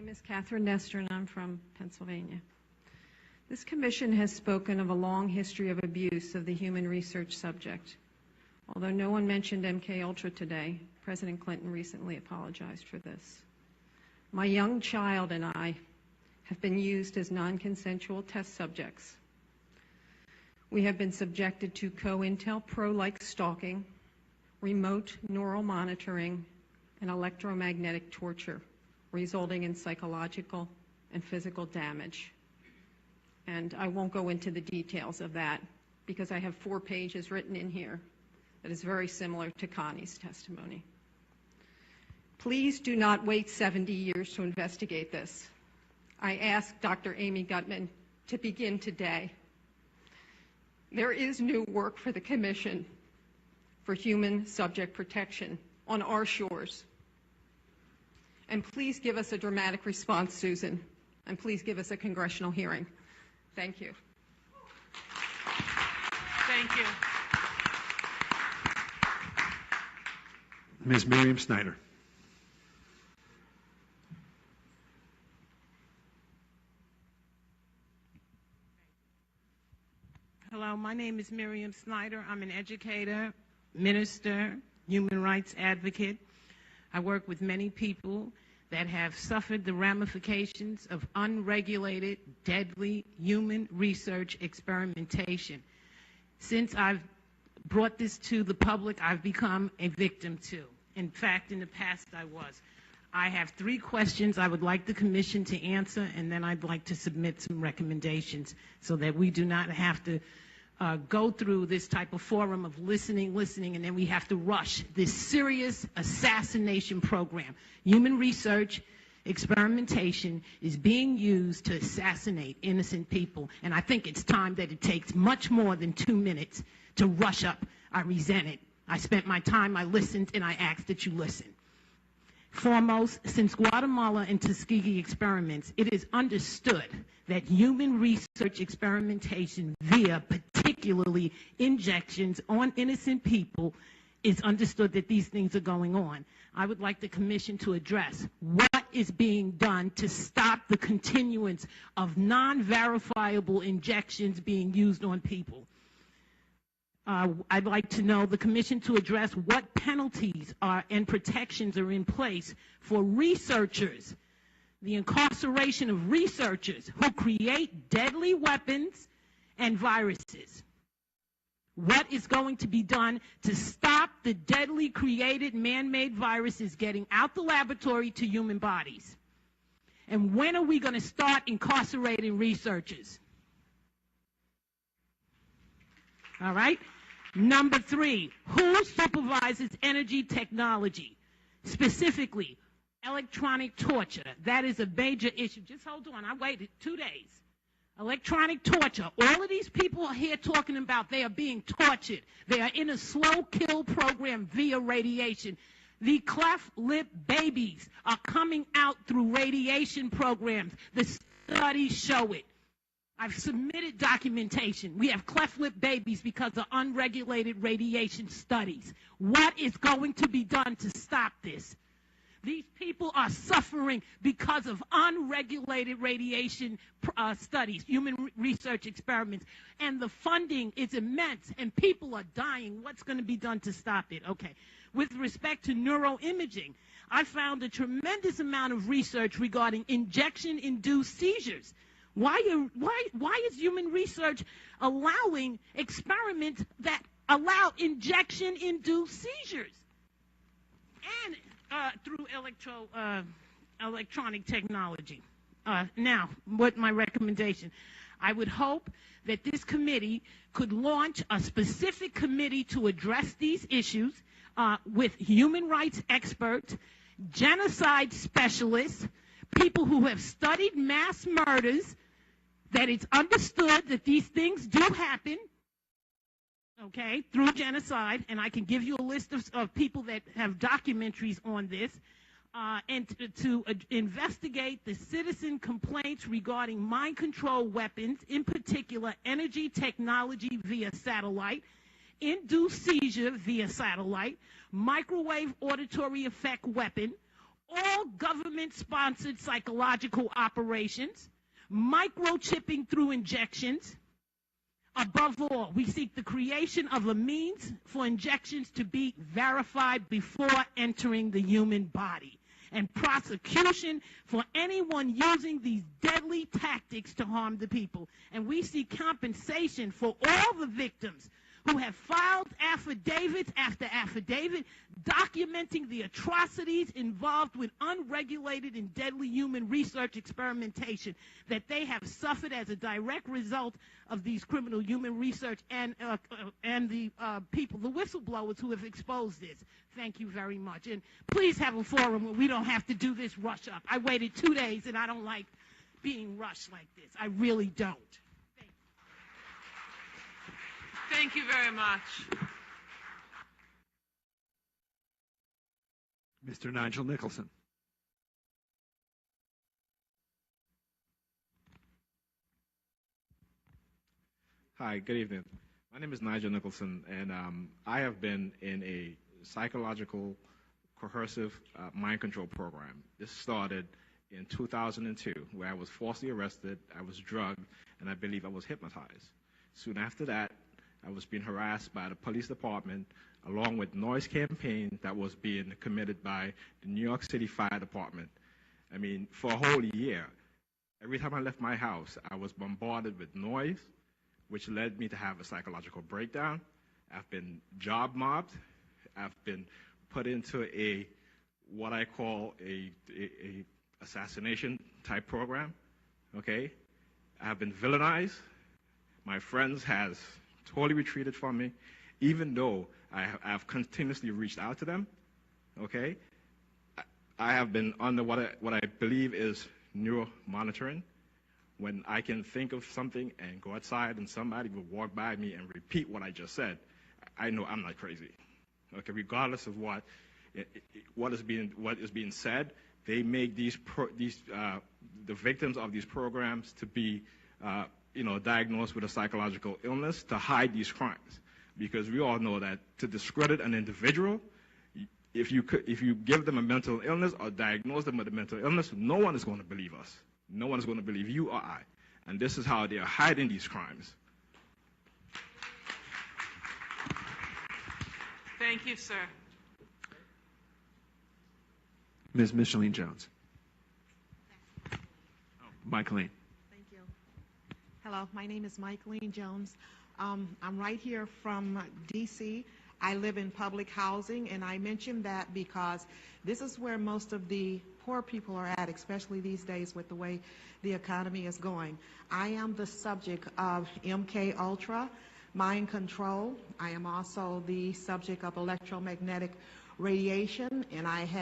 name is Catherine Nestor, and I'm from Pennsylvania. This commission has spoken of a long history of abuse of the human research subject. Although no one mentioned MKUltra today, President Clinton recently apologized for this. My young child and I have been used as non-consensual test subjects. We have been subjected to COINTELPRO-like stalking, remote neural monitoring, and electromagnetic torture, resulting in psychological and physical damage. And I won't go into the details of that because I have 4 pages written in here that is very similar to Connie's testimony. Please do not wait 70 years to investigate this. I ask Dr. Amy Gutman to begin today. There is new work for the Commission for Human Subject Protection on our shores. And please give us a dramatic response, Susan, and please give us a congressional hearing. Thank you. Thank you. Ms. Miriam Snyder. Hello, my name is Miriam Snyder. I'm an educator, minister, human rights advocate. I work with many people that have suffered the ramifications of unregulated, deadly human research experimentation. Since I've brought this to the public, I've become a victim too. In fact, in the past I was. I have 3 questions I would like the Commission to answer, and then I'd like to submit some recommendations so that we do not have to go through this type of forum of listening, and then we have to rush this serious assassination program. Human research experimentation is being used to assassinate innocent people, and I think it's time that it takes much more than 2 minutes to rush up. I resent it. I spent my time, I listened, and I asked that you listen. Foremost, since Guatemala and Tuskegee experiments, it is understood that human research experimentation via particularly injections on innocent people is understood that these things are going on. I would like the Commission to address what is being done to stop the continuance of non-verifiable injections being used on people. I'd like to know the Commission to address what penalties and protections are in place for researchers, the incarceration of researchers who create deadly weapons and viruses. What is going to be done to stop the deadly created man-made viruses getting out the laboratory to human bodies? And when are we going to start incarcerating researchers? All right. Number 3, who supervises energy technology, specifically electronic torture? That is a major issue. Just hold on. I waited 2 days. Electronic torture. All of these people are here talking about they are being tortured. They are in a slow kill program via radiation. The cleft lip babies are coming out through radiation programs. The studies show it. I've submitted documentation. We have cleft lip babies because of unregulated radiation studies. What is going to be done to stop this? These people are suffering because of unregulated radiation studies, human research experiments, and the funding is immense, and people are dying. What's going to be done to stop it? Okay. With respect to neuroimaging, I found a tremendous amount of research regarding injection-induced seizures. Why is human research allowing experiments that allow injection-induced seizures? And through electronic technology. Now, what my recommendation? I would hope that this committee could launch a specific committee to address these issues with human rights experts, genocide specialists, people who have studied mass murders, that it's understood that these things do happen, okay, through genocide, and I can give you a list of people that have documentaries on this, and to investigate the citizen complaints regarding mind control weapons, in particular energy technology via satellite, induced seizure via satellite, microwave auditory effect weapon, all government-sponsored psychological operations, microchipping through injections. Above all, we seek the creation of a means for injections to be verified before entering the human body, and prosecution for anyone using these deadly tactics to harm the people. And we seek compensation for all the victims who have filed affidavits after affidavit documenting the atrocities involved with unregulated and deadly human research experimentation that they have suffered as a direct result of these criminal human research and the people, the whistleblowers who have exposed this. Thank you very much. And please have a forum where we don't have to do this rush up. I waited 2 days, and I don't like being rushed like this. I really don't. Thank you very much. Mr. Nigel Nicholson. Hi, good evening. My name is Nigel Nicholson, and I have been in a psychological coercive mind control program. This started in 2002, where I was falsely arrested, I was drugged, and I believe I was hypnotized. Soon after that, I was being harassed by the police department, along with noise campaign that was being committed by the New York City Fire Department. I mean, for a whole year, every time I left my house, I was bombarded with noise, which led me to have a psychological breakdown. I've been job mobbed. I've been put into what I call a assassination type program, okay? I've been villainized. My friends has totally retreated from me, even though I've continuously reached out to them, okay? I have been under what I believe is neuro monitoring. When I can think of something and go outside and somebody will walk by me and repeat what I just said, I know I'm not crazy, okay? Regardless of what is being said, they make the victims of these programs to be diagnosed with a psychological illness to hide these crimes. Because we all know that to discredit an individual, if you give them a mental illness or diagnose them with a mental illness, no one is going to believe us. No one is going to believe you or I. And this is how they are hiding these crimes. Thank you, sir. Ms. Micheline Jones. Micheline. Thank you. Hello, my name is Micheline Jones. I'm right here from D.C. I live in public housing, and I mention that because this is where most of the poor people are at, especially these days with the way the economy is going. I am the subject of MK Ultra, mind control. I am also the subject of electromagnetic radiation, and I have